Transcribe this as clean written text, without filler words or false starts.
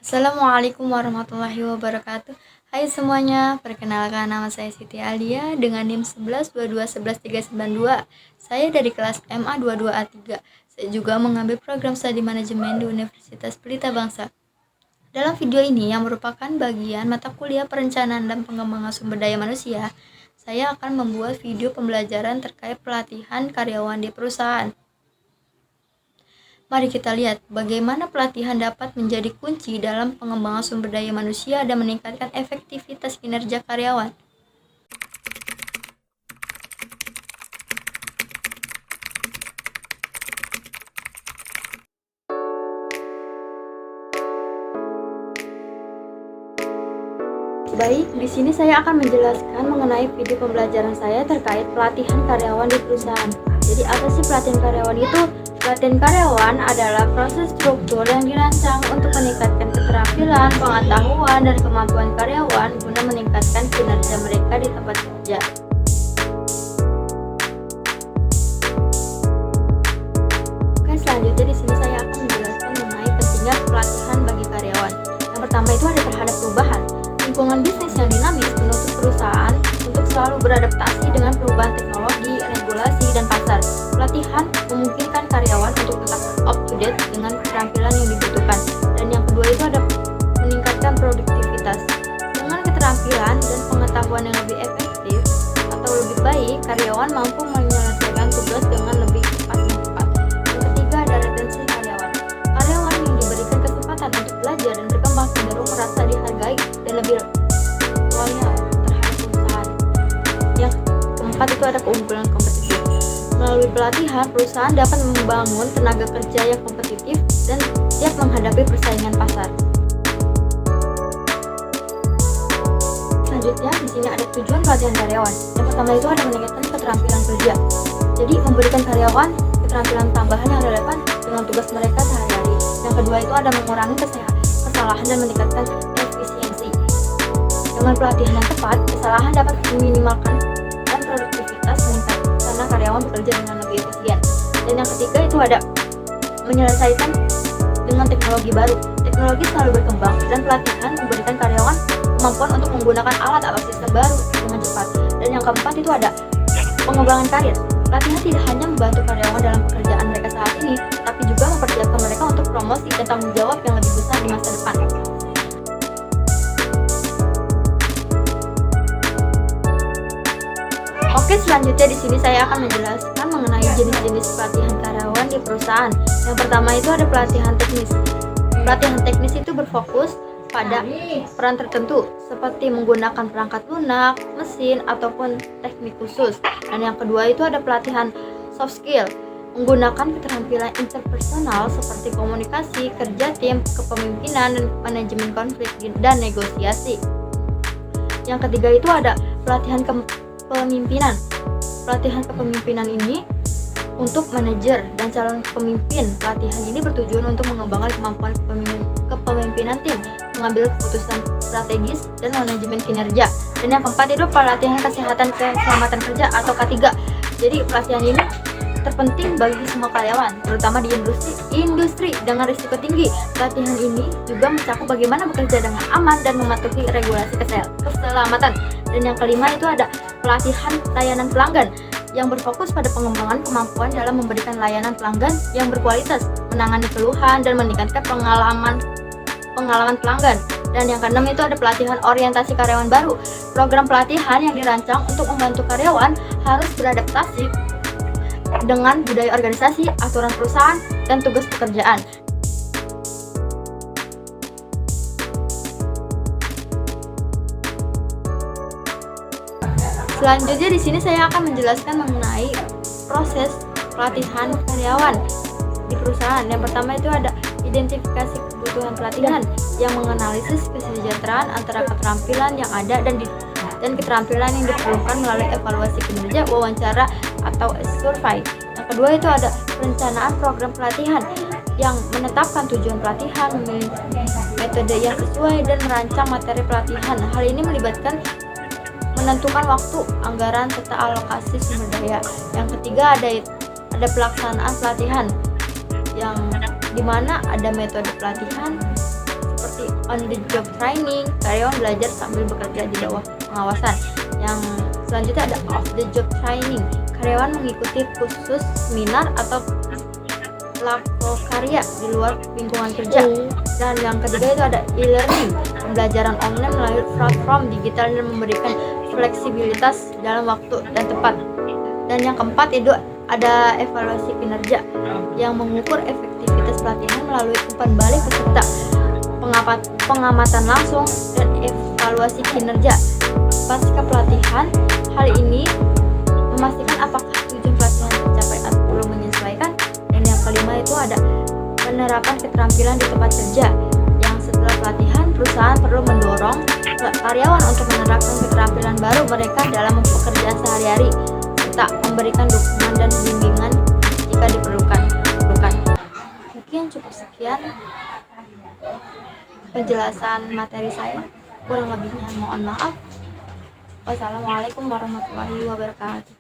Assalamualaikum warahmatullahi wabarakatuh. Hai semuanya, perkenalkan nama saya Siti Alia dengan NIM 1122111392. Saya dari kelas MA 22A3. Saya juga mengambil program studi manajemen di Universitas Pelita Bangsa. Dalam video ini yang merupakan bagian mata kuliah perencanaan dan pengembangan sumber daya manusia, saya akan membuat video pembelajaran terkait pelatihan karyawan di perusahaan. Mari kita lihat bagaimana pelatihan dapat menjadi kunci dalam pengembangan sumber daya manusia dan meningkatkan efektivitas kinerja karyawan. Baik, di sini saya akan menjelaskan mengenai video pembelajaran saya terkait pelatihan karyawan di perusahaan. Jadi apa sih pelatihan karyawan itu? Pelatihan karyawan adalah proses struktur yang dirancang untuk meningkatkan keterampilan, pengetahuan, dan kemampuan karyawan guna meningkatkan kinerja mereka di tempat kerja. Oke, selanjutnya di sini saya akan menjelaskan mengenai pentingnya pelatihan bagi karyawan. Yang pertama itu ada terhadap perubahan. Lingkungan bisnis yang dinamis menuntut perusahaan untuk selalu beradaptasi dengan perubahan teknologi, regulasi, dan pasar. Pelatihan memungkinkan karyawan untuk tetap up to date dengan keterampilan yang dibutuhkan. Dan yang kedua itu ada meningkatkan produktivitas. Dengan keterampilan dan pengetahuan yang lebih efektif atau lebih baik, karyawan mampu menyelesaikan tugas dengan lebih cepat dan cepat. Yang ketiga ada retensi karyawan. Karyawan yang diberikan kesempatan untuk belajar dan berkembang cenderung merasa dihargai dan lebih loyal terhadap perusahaan. Yang keempat itu ada keunggulan kompetitif. Melalui pelatihan, perusahaan dapat membangun tenaga kerja yang kompetitif dan siap menghadapi persaingan pasar. Selanjutnya, di sini ada tujuan pelatihan karyawan. Yang pertama itu ada meningkatkan keterampilan kerja. Jadi, memberikan karyawan keterampilan tambahan yang relevan dengan tugas mereka sehari-hari. Yang kedua itu ada mengurangi kesalahan dan meningkatkan efisiensi. Dengan pelatihan yang tepat, kesalahan dapat diminimalkan dan produktivitas meningkat karena karyawan bekerja dengan lebih efisien. Dan yang ketiga itu ada menyelesaikan dengan teknologi baru. Teknologi selalu berkembang dan pelatihan memberikan karyawan kemampuan untuk menggunakan alat atau sistem baru dengan cepat. Dan yang keempat itu ada pengembangan karir. Pelatihan tidak hanya membantu karyawan dalam pekerjaan mereka saat ini, tapi juga mempersiapkan mereka untuk promosi dan tanggung jawab yang lebih besar di masa depan. Oke, selanjutnya di sini saya akan menjelaskan mengenai jenis-jenis pelatihan karyawan di perusahaan. Yang pertama itu ada pelatihan teknis. Pelatihan teknis itu berfokus pada peran tertentu seperti menggunakan perangkat lunak, mesin, ataupun teknik khusus. Dan yang kedua itu ada pelatihan soft skill, menggunakan keterampilan interpersonal seperti komunikasi, kerja tim, kepemimpinan, dan manajemen konflik dan negosiasi. Yang ketiga itu ada pelatihan kepemimpinan. Pelatihan kepemimpinan ini untuk manajer dan calon pemimpin. Pelatihan ini bertujuan untuk mengembangkan kemampuan kepemimpinan tim, mengambil keputusan strategis, dan manajemen kinerja. Dan yang keempat itu pelatihan kesehatan keselamatan kerja atau K3. Jadi pelatihan ini terpenting bagi semua karyawan, terutama di industri dengan risiko tinggi. Pelatihan ini juga mencakup bagaimana bekerja dengan aman dan mematuhi regulasi keselamatan. Dan yang kelima itu ada pelatihan layanan pelanggan yang berfokus pada pengembangan kemampuan dalam memberikan layanan pelanggan yang berkualitas, menangani keluhan, dan meningkatkan pengalaman pelanggan. Dan yang keenam itu ada pelatihan orientasi karyawan baru. Program pelatihan yang dirancang untuk membantu karyawan harus beradaptasi dengan budaya organisasi, aturan perusahaan, dan tugas pekerjaan. Selanjutnya di sini saya akan menjelaskan mengenai proses pelatihan karyawan di perusahaan. Yang pertama itu ada identifikasi kebutuhan pelatihan yang menganalisis kesejahteraan antara keterampilan yang ada dan keterampilan yang diperlukan melalui evaluasi kinerja, wawancara, atau survei. Yang kedua itu ada perencanaan program pelatihan yang menetapkan tujuan pelatihan, metode yang sesuai, dan merancang materi pelatihan. Hal ini melibatkan menentukan waktu, anggaran, serta alokasi sumber daya. Yang ketiga ada pelaksanaan pelatihan yang dimana ada metode pelatihan seperti on the job training, karyawan belajar sambil bekerja di bawah pengawasan. Yang selanjutnya ada off the job training, karyawan mengikuti kursus, seminar atau karya di luar lingkungan kerja. Dan yang ketiga itu ada e-learning, pembelajaran online melalui platform digital dan memberikan fleksibilitas dalam waktu dan tempat. Dan yang keempat itu ada evaluasi kinerja yang mengukur efektivitas pelatihan melalui umpan balik peserta, pengamatan langsung, dan evaluasi kinerja pasca pelatihan. Hal ini memastikan apakah tujuan pelatihan tercapai atau perlu menyesuaikan. Dan yang kelima itu ada penerapan keterampilan di tempat kerja, yang setelah pelatihan perusahaan perlu mendorong karyawan untuk menerapkan keterampilan baru mereka dalam pekerjaan sehari-hari, serta memberikan dukungan dan bimbingan jika diperlukan. Mungkin cukup sekian penjelasan materi saya, kurang lebihnya mohon maaf. Wassalamualaikum warahmatullahi wabarakatuh.